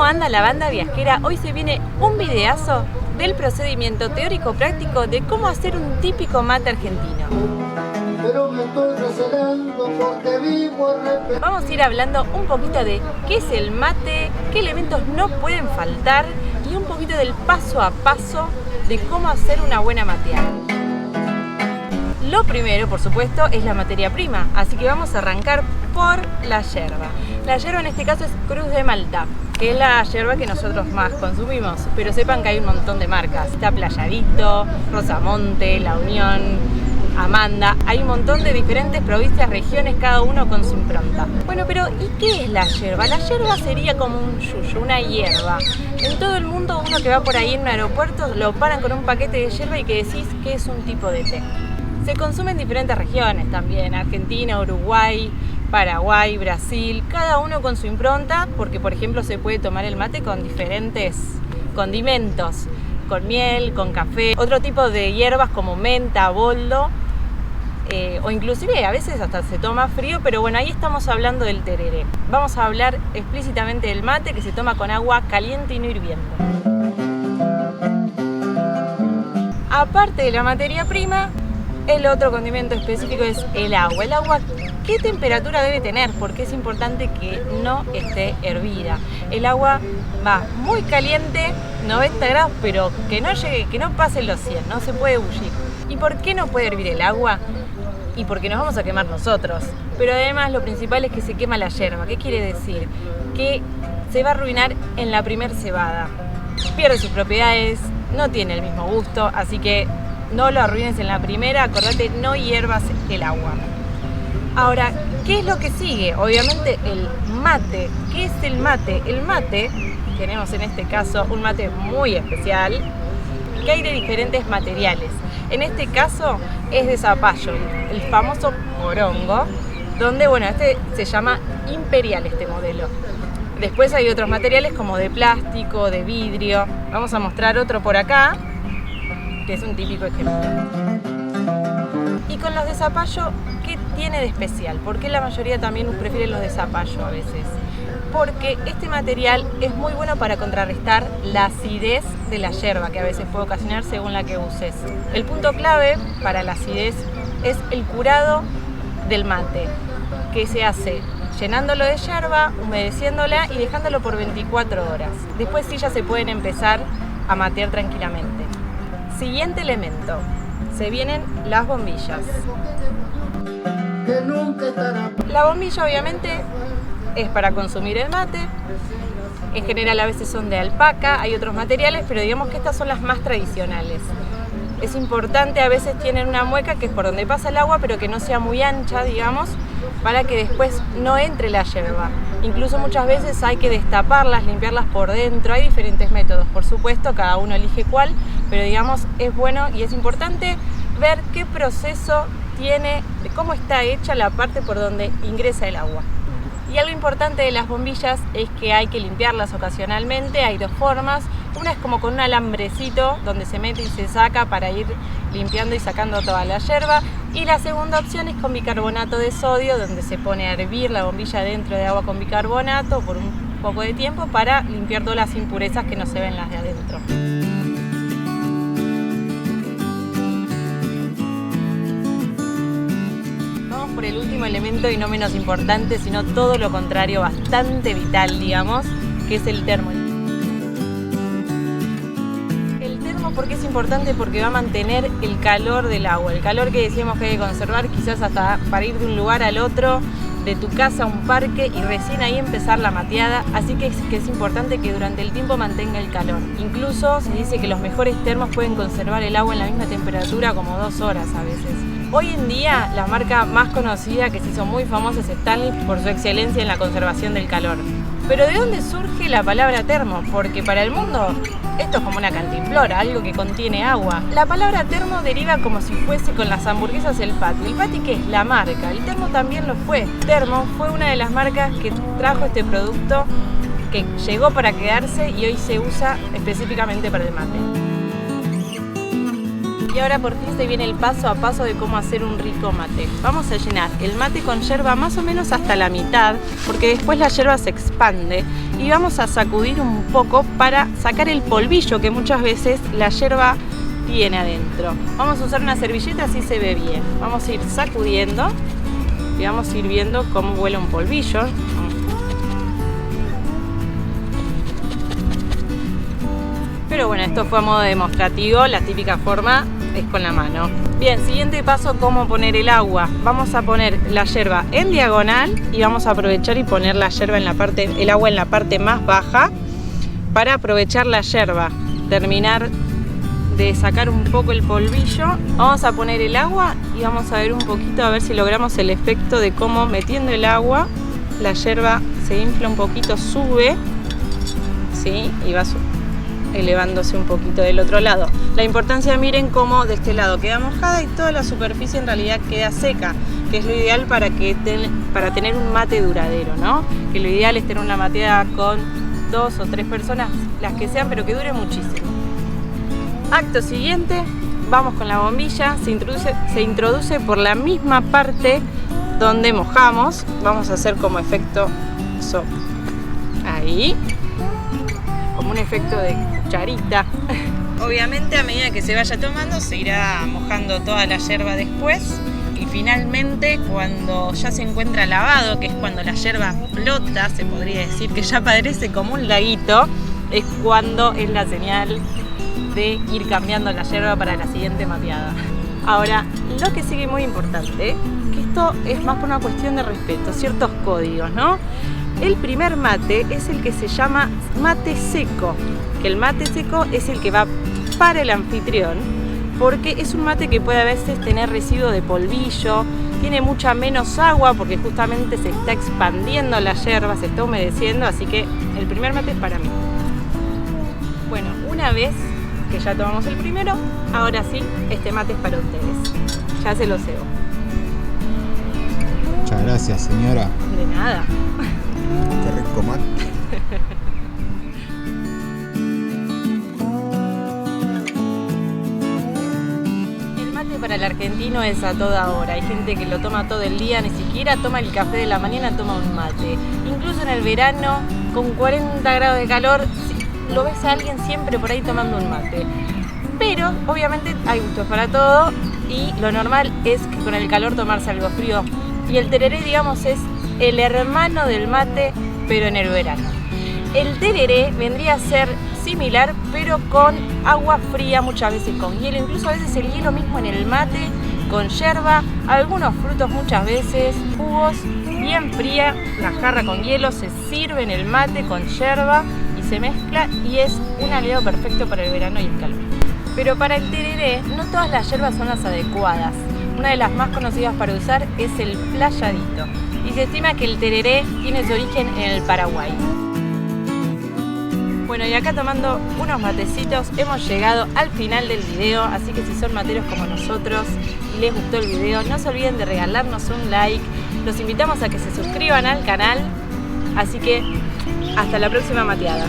anda la banda viajera? Hoy se viene un videazo del procedimiento teórico-práctico de cómo hacer un típico mate argentino. Pero me estoy recelando porque vivo Vamos a ir hablando un poquito de qué es el mate, qué elementos no pueden faltar y un poquito del paso a paso de cómo hacer una buena mateada. Lo primero, por supuesto, es la materia prima, así que vamos a arrancar por la yerba. La yerba en este caso es Cruz de Malta, que es la yerba que nosotros más consumimos, pero sepan que hay un montón de marcas. Está Playadito, Rosamonte, La Unión, Amanda, hay un montón de diferentes provincias, regiones, cada uno con su impronta. Bueno, pero ¿y qué es la yerba? La yerba sería como un yuyo, una hierba. En todo el mundo, uno que va por ahí en un aeropuerto, lo paran con un paquete de yerba y que decís que es un tipo de té. Se consume en diferentes regiones también, Argentina, Uruguay, Paraguay, Brasil, cada uno con su impronta, porque por ejemplo se puede tomar el mate con diferentes condimentos, con miel, con café, otro tipo de hierbas como menta, boldo, o inclusive a veces hasta se toma frío, pero bueno, ahí estamos hablando del tereré. Vamos a hablar explícitamente del mate que se toma con agua caliente y no hirviendo. Aparte de la materia prima, el otro condimento específico es el agua. El agua, ¿qué temperatura debe tener? Porque es importante que no esté hervida. El agua va muy caliente, 90 grados, pero que no llegue, que no pase los 100, no se puede bullir. ¿Y por qué no puede hervir el agua? Y porque nos vamos a quemar nosotros. Pero además lo principal es que se quema la yerba. ¿Qué quiere decir? Que se va a arruinar en la primer cebada. Pierde sus propiedades, no tiene el mismo gusto, así que no lo arruines en la primera, acordate, no hiervas el agua. Ahora, ¿qué es lo que sigue? Obviamente el mate. ¿Qué es el mate? El mate, tenemos en este caso un mate muy especial, que hay de diferentes materiales. En este caso es de zapallo, el famoso porongo, donde, bueno, este se llama imperial, este modelo. Después hay otros materiales como de plástico, de vidrio. Vamos a mostrar otro por acá, que es un típico ejemplo. Y con los de zapallo, ¿qué tiene de especial? ¿Por qué la mayoría también prefiere los de zapallo a veces? Porque este material es muy bueno para contrarrestar la acidez de la yerba, que a veces puede ocasionar según la que uses. El punto clave para la acidez es el curado del mate, que se hace llenándolo de yerba, humedeciéndola y dejándolo por 24 horas. Después sí ya se pueden empezar a matear tranquilamente. Siguiente elemento, se vienen las bombillas. La bombilla obviamente es para consumir el mate, en general a veces son de alpaca, hay otros materiales, pero digamos que estas son las más tradicionales. Es importante, a veces tienen una mueca que es por donde pasa el agua, pero que no sea muy ancha, digamos, para que después no entre la yerba. Incluso muchas veces hay que destaparlas, limpiarlas por dentro. Hay diferentes métodos, por supuesto, cada uno elige cuál, pero digamos es bueno y es importante ver qué proceso tiene, de cómo está hecha la parte por donde ingresa el agua. Y algo importante de las bombillas es que hay que limpiarlas ocasionalmente. Hay dos formas. Una es como con un alambrecito donde se mete y se saca para ir limpiando y sacando toda la yerba. Y la segunda opción es con bicarbonato de sodio, donde se pone a hervir la bombilla dentro de agua con bicarbonato por un poco de tiempo para limpiar todas las impurezas que no se ven las de adentro. Vamos por el último elemento y no menos importante, sino todo lo contrario, bastante vital, digamos, que es el termo. ¿Por qué es importante? Porque va a mantener el calor del agua, el calor que decíamos que hay que conservar quizás hasta para ir de un lugar al otro, de tu casa a un parque y recién ahí empezar la mateada, así que es importante que durante el tiempo mantenga el calor. Incluso se dice que los mejores termos pueden conservar el agua en la misma temperatura como 2 horas a veces. Hoy en día la marca más conocida que se hizo muy famosa es Stanley por su excelencia en la conservación del calor. Pero ¿de dónde surge la palabra termo? Porque para el mundo esto es como una cantimplora, algo que contiene agua. La palabra termo deriva como si fuese con las hamburguesas el patty. ¿El patty qué es? La marca. El termo también lo fue. Termo fue una de las marcas que trajo este producto que llegó para quedarse y hoy se usa específicamente para el mate. Y ahora por fin se viene el paso a paso de cómo hacer un rico mate. Vamos a llenar el mate con yerba más o menos hasta la mitad, porque después la yerba se expande. Y vamos a sacudir un poco para sacar el polvillo que muchas veces la yerba tiene adentro. Vamos a usar una servilleta, así se ve bien. Vamos a ir sacudiendo y vamos a ir viendo cómo vuela un polvillo. Pero bueno, esto fue a modo demostrativo, la típica forma es con la mano. Bien, siguiente paso, cómo poner el agua. Vamos a poner la yerba en diagonal y vamos a aprovechar y poner la yerba en la parte, el agua en la parte más baja para aprovechar la yerba. Terminar de sacar un poco el polvillo. Vamos a poner el agua y vamos a ver un poquito a ver si logramos el efecto de cómo metiendo el agua la yerba se infla un poquito, sube, ¿sí? Y va elevándose un poquito del otro lado. La importancia, miren cómo de este lado queda mojada y toda la superficie en realidad queda seca, que es lo ideal para tener un mate duradero, ¿no? Que lo ideal es tener una mateada con 2 o 3 personas, las que sean, pero que dure muchísimo. Acto siguiente, vamos con la bombilla, se introduce por la misma parte donde mojamos. Vamos a hacer como efecto ahí, como un efecto de cucharita. Obviamente a medida que se vaya tomando se irá mojando toda la yerba después y finalmente cuando ya se encuentra lavado, que es cuando la yerba flota, se podría decir que ya parece como un laguito, es cuando es la señal de ir cambiando la yerba para la siguiente mateada. Ahora, lo que sigue muy importante, que esto es más por una cuestión de respeto, ciertos códigos, ¿no? El primer mate es el que se llama mate seco, que el mate seco es el que va para el anfitrión, porque es un mate que puede a veces tener residuo de polvillo, tiene mucha menos agua porque justamente se está expandiendo la yerba, se está humedeciendo, así que el primer mate es para mí. Bueno, una vez que ya tomamos el primero, ahora sí, este mate es para ustedes. Ya se lo cebo. Muchas gracias, señora. De nada. Qué rico mate. El mate para el argentino es a toda hora. Hay gente que lo toma todo el día, ni siquiera toma el café de la mañana, toma un mate. Incluso en el verano, con 40 grados de calor, lo ves a alguien siempre por ahí tomando un mate. Pero obviamente hay gustos para todo y lo normal es que con el calor tomarse algo frío. Y el tereré, digamos, es el hermano del mate, pero en el verano. El tereré vendría a ser similar, pero con agua fría, muchas veces con hielo, incluso a veces el hielo mismo en el mate, con yerba, algunos frutos muchas veces, jugos, bien fría, la jarra con hielo, se sirve en el mate con yerba y se mezcla y es un aliado perfecto para el verano y el calor. Pero para el tereré no todas las hierbas son las adecuadas. Una de las más conocidas para usar es el playadito y se estima que el tereré tiene su origen en el Paraguay. Bueno, y acá tomando unos matecitos hemos llegado al final del video, así que si son materos como nosotros y les gustó el video, no se olviden de regalarnos un like. Los invitamos a que se suscriban al canal, así que hasta la próxima mateada.